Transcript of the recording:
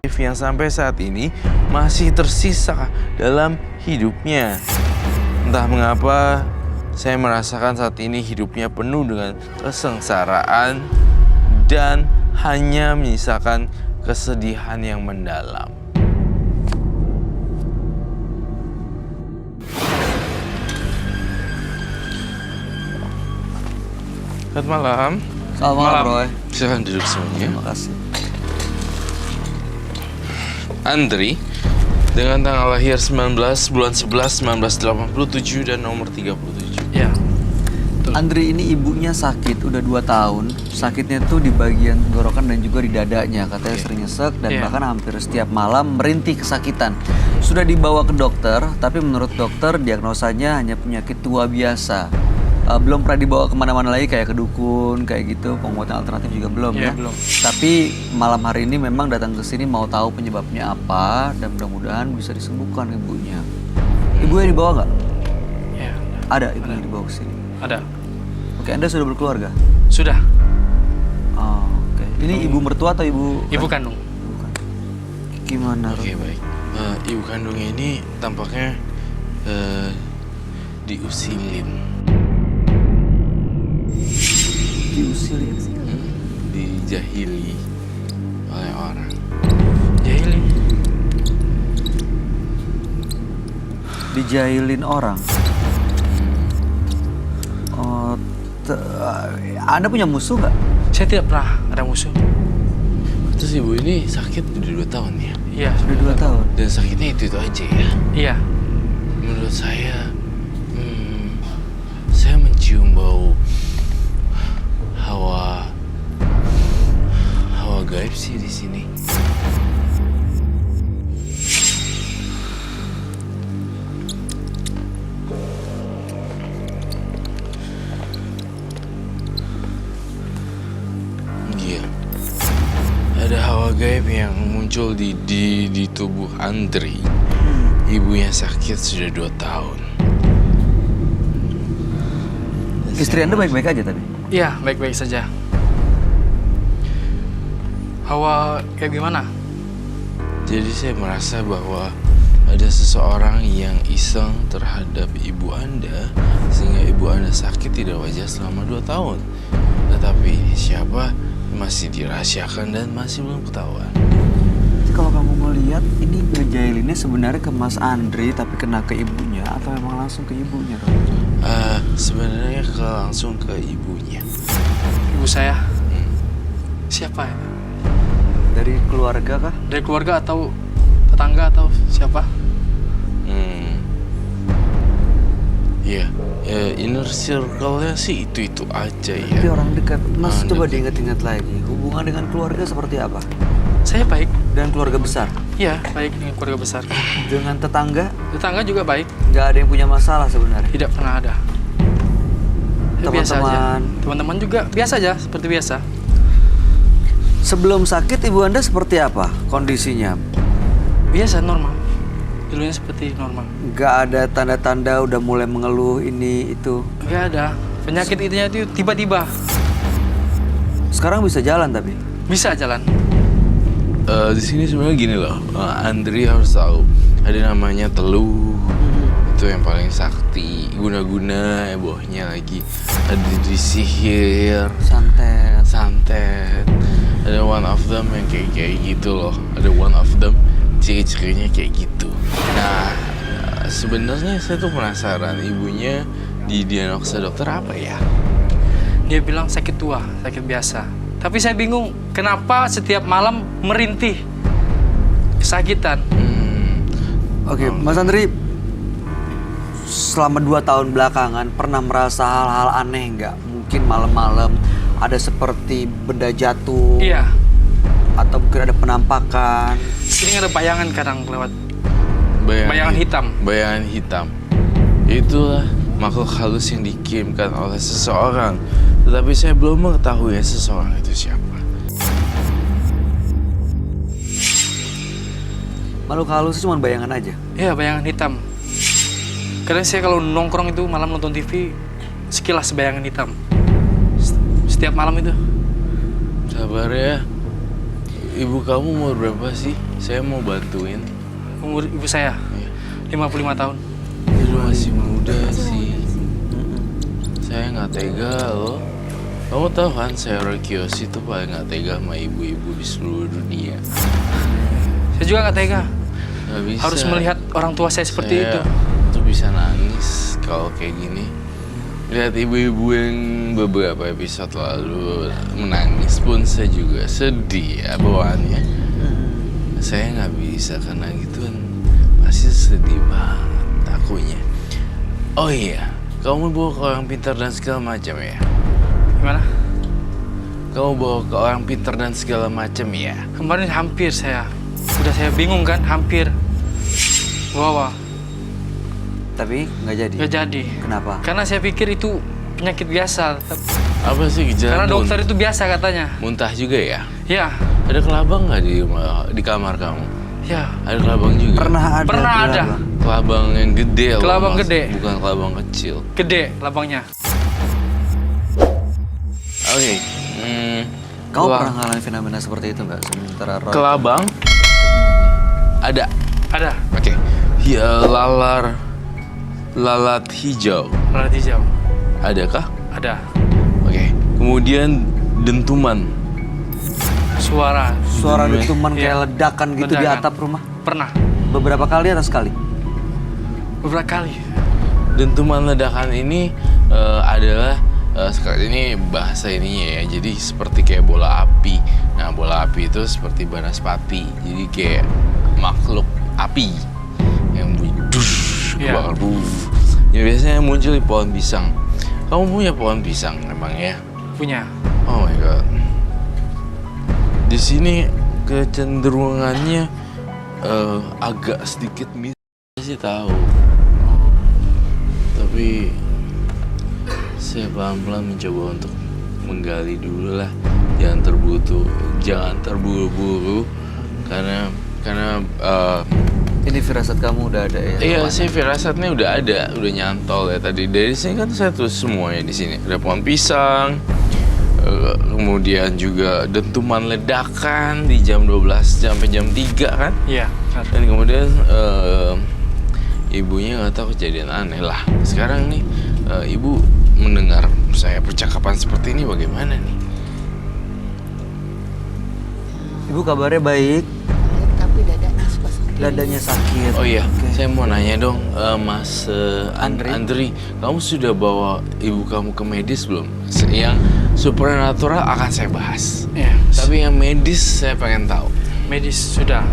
negatif yang sampai saat ini masih tersisa dalam hidupnya. Entah mengapa, saya merasakan saat ini hidupnya penuh dengan kesengsaraan dan hanya menyisakan kesedihan yang mendalam. Selamat malam. Selamat malam, Roy. Silahkan duduk semuanya. Terima kasih. Andri, dengan tanggal lahir 19 bulan 11 1987 dan nomor 37. Ya. Andri ini ibunya sakit, udah 2 tahun. Sakitnya tuh di bagian tenggorokan dan juga di dadanya. Katanya sering nyesek dan bahkan hampir setiap malam merintih kesakitan. Sudah dibawa ke dokter, tapi menurut dokter diagnosanya hanya penyakit tua biasa. Belum pernah dibawa kemana-mana lagi kayak ke dukun, kayak gitu. Pengobatan alternatif juga belum ya. Belum. Tapi malam hari ini memang datang ke sini mau tahu penyebabnya apa dan mudah-mudahan bisa disembuhkan ibunya. Ibunya dibawa nggak? Ya. Ada ibunya dibawa ke sini. Ada. Oke, Anda sudah berkeluarga? Sudah. Oh, oke. Ini ibu mertua atau ibu? Ibu kandung. Bukan. Gimana? Oke, baik. Ibu kandungnya ini tampaknya diusilin. Diusilin? Dijahili oleh orang. Jahili. Dijailin orang? Oh, Anda punya musuh nggak? Saya tidak pernah ada musuh. Terus ibu ini sakit udah 2 tahun ya? Iya. Sudah 2 tahun. Dan sakitnya itu aja ya? Iya. Menurut saya mencium bau hawa gaib sih di sini. Iya. Ada hawa gaib yang muncul di tubuh Andri. Ibunya sakit sudah 2 tahun. Istri Anda baik-baik aja tadi? Iya, baik-baik saja. Hawa kayak gimana? Jadi saya merasa bahwa ada seseorang yang iseng terhadap ibu Anda sehingga ibu Anda sakit tidak wajar selama 2 tahun. Tetapi siapa masih dirahasiakan dan masih belum ketahuan. Kalau kamu ngelihat ini ngejailinnya sebenarnya ke Mas Andri tapi kena ke ibunya atau emang langsung ke ibunya, Roy? Sebenarnya langsung ke ibunya. Ibu saya. Siapa ya? Dari keluarga kah? Dari keluarga atau tetangga atau siapa? Iya, inner circle-nya sih itu aja ya. Tapi orang dekat. Mas coba dekat. diingat-ingat lagi. Hubungan dengan keluarga seperti apa? Saya baik. Dan keluarga besar? Iya, baik dengan keluarga besar. Dengan tetangga? Tetangga juga baik. Nggak ada yang punya masalah sebenarnya? Tidak pernah ada. Ya, biasa aja. Teman-teman? Teman-teman juga biasa aja, seperti biasa. Sebelum sakit ibu Anda seperti apa kondisinya? Biasa, normal. Dulunya seperti normal. Nggak ada tanda-tanda udah mulai mengeluh ini itu? Nggak ada. Penyakit itu tiba-tiba. Sekarang bisa jalan tapi? Bisa jalan. Di sini sebenarnya gini loh, Andri harus tahu ada namanya teluh, itu yang paling sakti, guna-guna bohnya lagi, ada disihir, santet, ada one of them yang kayak gitu loh, ada one of them ciri-cirinya kayak gitu. Nah, sebenarnya saya tuh penasaran ibunya didiagnosa dokter apa ya? Dia bilang sakit tua, sakit biasa. Tapi saya bingung, kenapa setiap malam merintih kesakitan? Oke, Mas Andri, selama 2 tahun belakangan pernah merasa hal-hal aneh nggak? Mungkin malam-malam ada seperti benda jatuh? Iya. Atau mungkin ada penampakan? Sering ada bayangan kadang lewat. Bayangan hitam. Bayangan hitam. Itulah makhluk halus yang dikirimkan oleh seseorang. Tetapi saya belum mengetahui seseorang itu siapa. Makhluk halus cuma bayangan aja? Iya, bayangan hitam. Kadang saya kalau nongkrong itu malam nonton TV, sekilas bayangan hitam. Setiap malam itu. Sabar ya. Ibu kamu umur berapa sih? Saya mau bantuin. Umur ibu saya Iya. 55 tahun. Ibu masih muda sih. Saya nggak tega loh. Kamu tahu kan, saya Kiyoshi itu paling nggak tega sama ibu-ibu di seluruh dunia. Saya juga nggak tega. Nggak bisa. Harus melihat orang tua saya seperti itu. Tuh bisa nangis kalau kayak gini. Lihat ibu-ibu yang beberapa episode lalu menangis pun saya juga sedih ya bawaannya. Saya nggak bisa karena gitu kan pasti sedih banget akunya. Oh iya, kamu bawa ke orang pintar dan segala macam ya? Gimana? Kamu bawa ke orang pintar dan segala macam ya? Kemarin hampir saya. Udah saya bingung kan, hampir. Bawa. Tapi nggak jadi. Nggak jadi. Kenapa? Karena saya pikir itu penyakit biasa. Apa sih gejala? Karena dokter itu biasa katanya. Muntah juga ya? Ya, Ada kelabang nggak di kamar kamu? ya. Ada kelabang juga? Pernah ada. Pernah ada. kelabang. Kelabang yang gede loh, Kelabang Mas. gede. Bukan kelabang kecil. Gede labangnya. Oke. Kau pernah ngalamin fenomena seperti itu nggak? Sementara Roy. Kelabang? Ada. Ada. Oke. Lalat hijau. Lalat hijau. Adakah? Ada. Oke. Kemudian dentuman. Suara. Suara Iya. dentuman kayak ledakan gitu di Ledakan. atap rumah. Pernah. Beberapa kali atau sekali? Beberapa kali. Dentuman ledakan ini adalah sekarang ini bahasa ininya ya. Jadi seperti kayak bola api. Nah, bola api itu seperti banaspati. Jadi kayak makhluk api yang bunyi Iya. kebakar. Ya biasanya muncul di pohon pisang. Kamu punya pohon pisang emang ya? Punya. Oh my god. Di sini kecenderungannya agak sedikit sih tahu. Tapi saya pelan-pelan mencoba untuk menggali dulu lah. Jangan terburu-buru karena Ini firasat kamu udah ada ya? iya, Roman? saya firasatnya udah ada, udah nyantol ya tadi. Dari sini kan saya tulis semuanya di sini. Ada pohon pisang, kemudian juga dentuman ledakan di jam 12 sampai jam 3 kan. Iya. Dan kemudian ibunya nggak tahu kejadian aneh lah. Sekarang nih ibu mendengar saya percakapan seperti ini bagaimana nih? Ibu kabarnya baik, Tapi dadanya suka sakit. dadanya sakit. Oh iya, Oke. saya mau nanya dong, Mas Andri. Andri, kamu sudah bawa ibu kamu ke medis belum? Yang supernatural akan saya bahas. Iya. Tapi yang medis saya pengen tahu. Medis sudah.